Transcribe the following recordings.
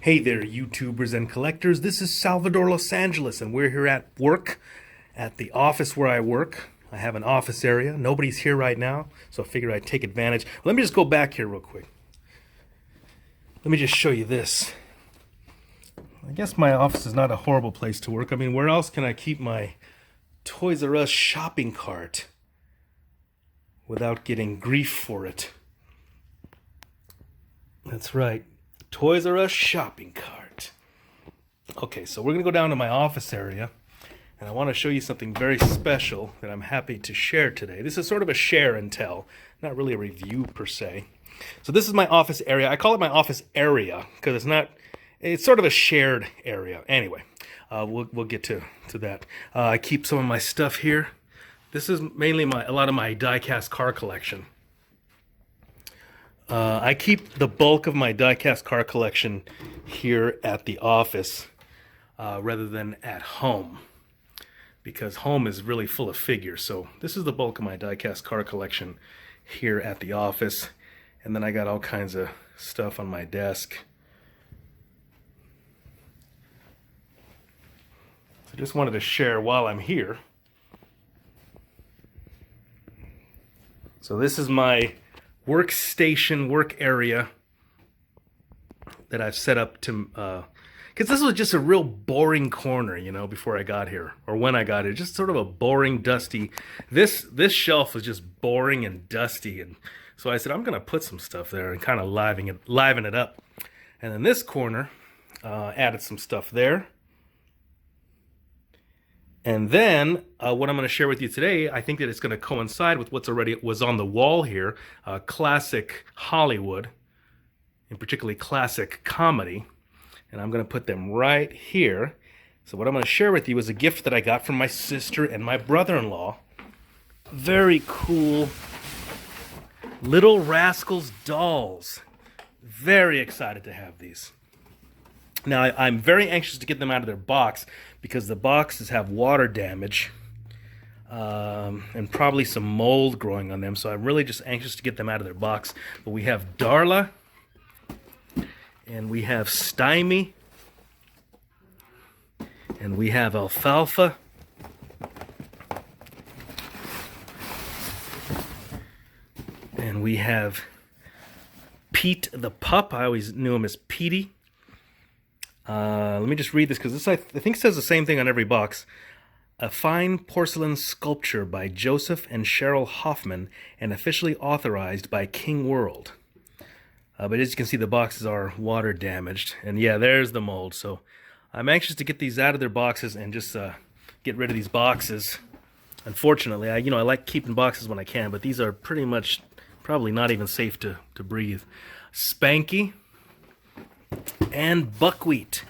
Hey there, YouTubers and collectors. This is Salvador Los Angeles, and we're here at work, at the office where I work. I have an office area. Nobody's here right now, so I figured I'd take advantage. Let me just go back here real quick. Let me just show you this. I guess my office is not a horrible place to work. I mean, where else can I keep my Toys R Us shopping cart without getting grief for it? That's right. Toys R Us shopping cart. Okay, so we're going to go down to my office area, and I want to show you something very special that I'm happy to share today. This is sort of a share and tell, not really a review per se. So this is my office area. I call it my office area because it's sort of a shared area. Anyway, we'll get to that. I keep some of my stuff here. This is mainly a lot of my die-cast car collection. I keep the bulk of my die-cast car collection here at the office rather than at home, because home is really full of figures. So this is the bulk of my die-cast car collection here at the office. And then I got all kinds of stuff on my desk. So I just wanted to share while I'm here. So this is my workstation, work area that I've set up to, because this was just a real boring corner, you know, before I got here, or when I got here, just sort of a boring, dusty, this shelf was just boring and dusty, and so I said, I'm going to put some stuff there and kind of liven it up. And then this corner, added some stuff there. And then what I'm going to share with you today, I think that it's going to coincide with what's already was on the wall here, classic Hollywood, and particularly classic comedy. And I'm going to put them right here. So what I'm going to share with you is a gift that I got from my sister and my brother-in-law. Very cool Little Rascals dolls. Very excited to have these. Now, I'm very anxious to get them out of their box because the boxes have water damage and probably some mold growing on them. So I'm really just anxious to get them out of their box. But we have Darla and we have Stymie and we have Alfalfa. And we have Pete the pup. I always knew him as Petey. Let me just read this because this I think says the same thing on every box. A fine porcelain sculpture by Joseph and Cheryl Hoffman and officially authorized by King World. But as you can see, the boxes are water damaged. And yeah, there's the mold. So I'm anxious to get these out of their boxes and just get rid of these boxes. Unfortunately, I like keeping boxes when I can, but these are pretty much probably not even safe to breathe. Spanky and Buckwheat.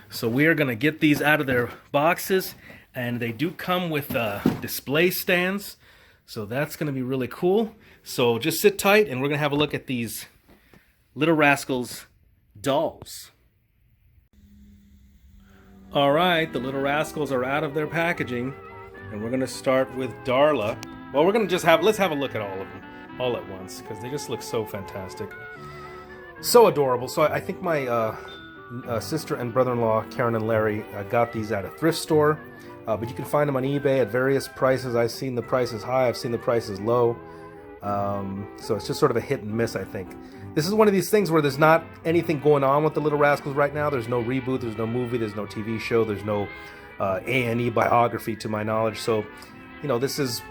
So we are going to get these out of their boxes, and they do come with display stands, so that's going to be really cool. So just sit tight, and we're going to have a look at these Little Rascals dolls. Alright, the Little Rascals are out of their packaging, and we're going to start with Darla. Well, we're going to let's have a look at all of them all at once, because they just look so fantastic. So adorable. So I think my sister and brother-in-law, Karen and Larry, got these at a thrift store. But you can find them on eBay at various prices. I've seen the prices high. I've seen the prices low. So it's just sort of a hit and miss, I think. This is one of these things where there's not anything going on with the Little Rascals right now. There's no reboot. There's no movie. There's no TV show. There's no A&E biography, to my knowledge. So, this is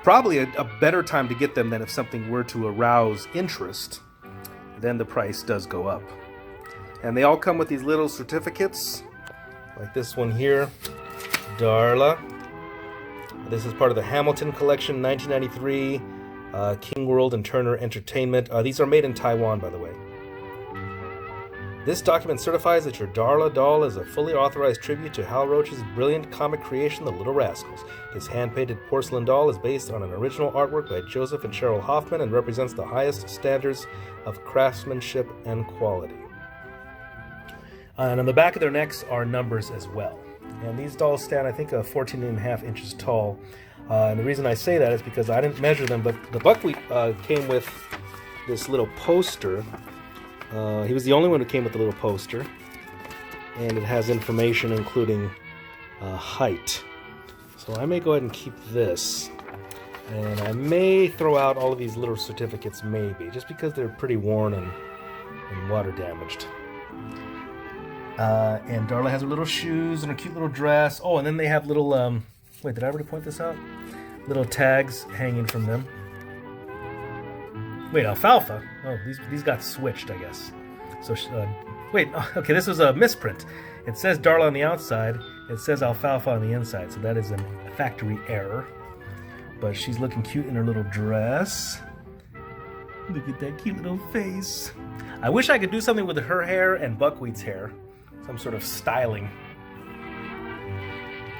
probably a better time to get them than if something were to arouse interest. Then the price does go up. And they all come with these little certificates, like this one here, Darla. This is part of the Hamilton Collection, 1993, King World and Turner Entertainment. These are made in Taiwan, by the way. This document certifies that your Darla doll is a fully authorized tribute to Hal Roach's brilliant comic creation, The Little Rascals. His hand-painted porcelain doll is based on an original artwork by Joseph and Cheryl Hoffman and represents the highest standards of craftsmanship and quality. And on the back of their necks are numbers as well. And these dolls stand, I think, 14.5 inches tall. And the reason I say that is because I didn't measure them, but the buckwheat came with this little poster He was the only one who came with the little poster. And it has information including height. So I may go ahead and keep this. And I may throw out all of these little certificates, maybe, just because they're pretty worn and water damaged. And Darla has her little shoes and her cute little dress. Oh, and then they have little, wait, did I already point this out? Little tags hanging from them. Wait, Alfalfa? Oh, these got switched, I guess. So, wait, okay, this was a misprint. It says Darla on the outside, it says Alfalfa on the inside, so that is a factory error. But she's looking cute in her little dress. Look at that cute little face. I wish I could do something with her hair and Buckwheat's hair. Some sort of styling.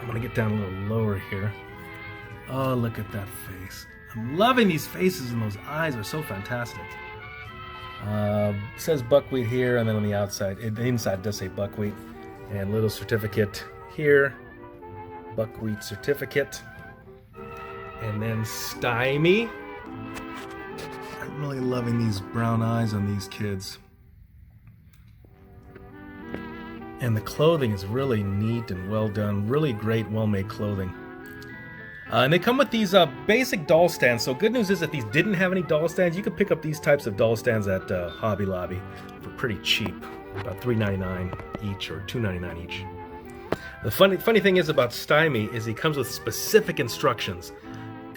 I'm gonna get down a little lower here. Oh, look at that face. I'm loving these faces, and those eyes are so fantastic. Says Buckwheat here, and then on the outside, the inside does say Buckwheat. And little certificate here. Buckwheat certificate. And then Stymie. I'm really loving these brown eyes on these kids. And the clothing is really neat and well done. Really great, well-made clothing. And they come with these basic doll stands. So good news is that these didn't have any doll stands. You could pick up these types of doll stands at Hobby Lobby for pretty cheap. About $3.99 each or $2.99 each. The funny thing is about Stymie is he comes with specific instructions.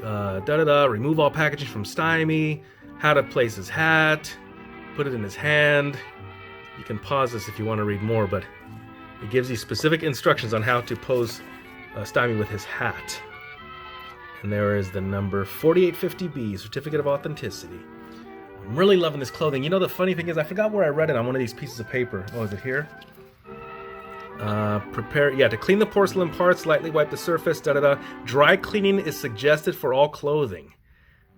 Remove all packaging from Stymie, how to place his hat, put it in his hand. You can pause this if you want to read more, but it gives you specific instructions on how to pose Stymie with his hat. And there is the number 4850B, Certificate of Authenticity. I'm really loving this clothing. You know, the funny thing is, I forgot where I read it on one of these pieces of paper. Oh, is it here? To clean the porcelain parts, lightly wipe the surface, Dry cleaning is suggested for all clothing.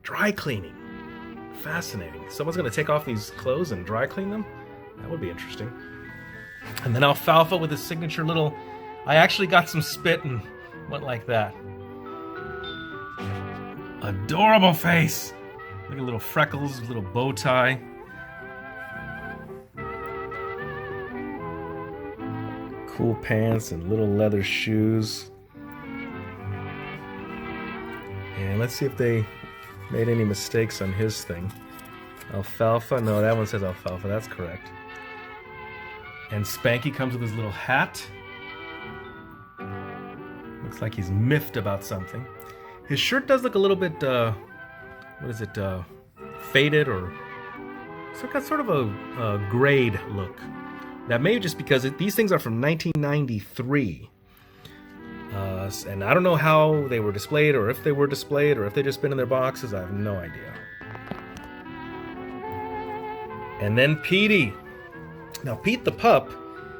Dry cleaning. Fascinating. Someone's going to take off these clothes and dry clean them? That would be interesting. And then Alfalfa with his signature little... I actually got some spit and went like that. Adorable face! Look at little freckles, little bow tie. Cool pants and little leather shoes. And let's see if they made any mistakes on his thing. Alfalfa, no, that one says Alfalfa, that's correct. And Spanky comes with his little hat. Looks like he's miffed about something. His shirt does look a little bit, faded, or it's got sort of a grayed look. That may be just because these things are from 1993. And I don't know how they were displayed, or if they were displayed, or if they've just been in their boxes. I have no idea. And then Petey. Now, Pete the Pup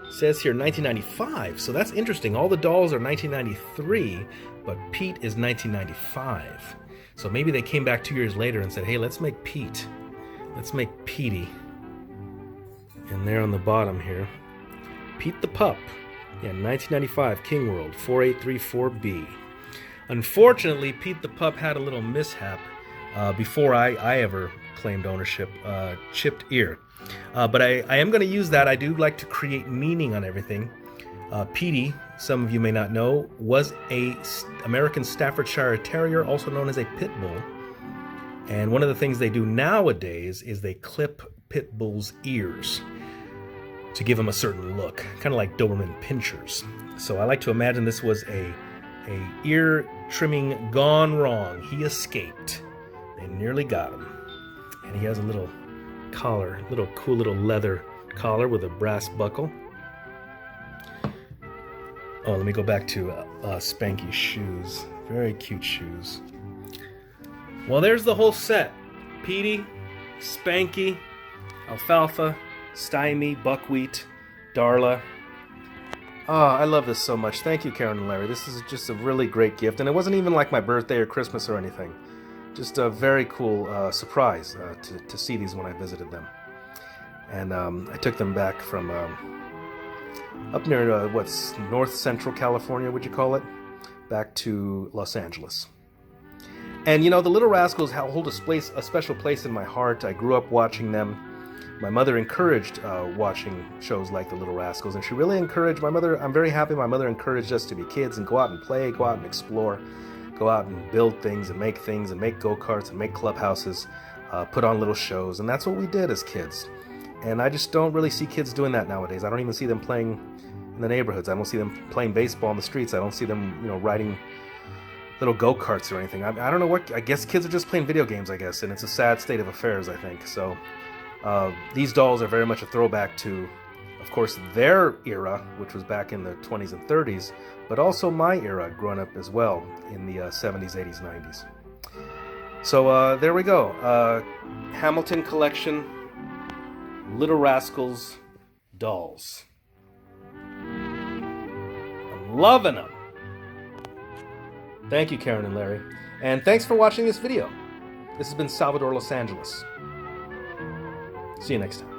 says here 1995, so that's interesting. All the dolls are 1993, but Pete is 1995. So maybe they came back 2 years later and said, hey, let's make Pete. Let's make Petey. And there on the bottom here, Pete the Pup. Yeah, 1995, King World, 4834B. Unfortunately, Pete the Pup had a little mishap before I ever claimed ownership, chipped ear. But I am going to use that. I do like to create meaning on everything. Petey, some of you may not know, was a American Staffordshire Terrier, also known as a pit bull. And one of the things they do nowadays is they clip pit bulls' ears to give them a certain look, kind of like Doberman pinchers. So I like to imagine this was a ear trimming gone wrong. He escaped. They nearly got him. And he has a little collar, cool little leather collar with a brass buckle. Oh, let me go back to Spanky's shoes. Very cute shoes. Well, there's the whole set. Petey, Spanky, Alfalfa, Stymie, Buckwheat, Darla. Oh, I love this so much. Thank you, Karen and Larry. This is just a really great gift. And it wasn't even like my birthday or Christmas or anything. Just a very cool surprise to see these when I visited them. And I took them back from up near, what's North Central California, would you call it? Back to Los Angeles. And you know, the Little Rascals hold a special place in my heart. I grew up watching them. my mother encouraged watching shows like the Little Rascals, and she really encouraged my mother. I'm very happy my mother encouraged us to be kids and go out and play, go out and explore, go out and build things and make go-karts and make clubhouses, put on little shows, and that's what we did as kids. And I just don't really see kids doing that nowadays. I don't even see them playing in the neighborhoods. I don't see them playing baseball in the streets. I don't see them, riding little go-karts or anything. I don't know what. I guess kids are just playing video games, I guess, and it's a sad state of affairs, I think. So these dolls are very much a throwback to, of course, their era, which was back in the 20s and 30s, but also my era growing up as well in the 70s, 80s, 90s. So there we go. Hamilton Collection, Little Rascals dolls. I'm loving them. Thank you, Karen and Larry. And thanks for watching this video. This has been Salvador Los Angeles. See you next time.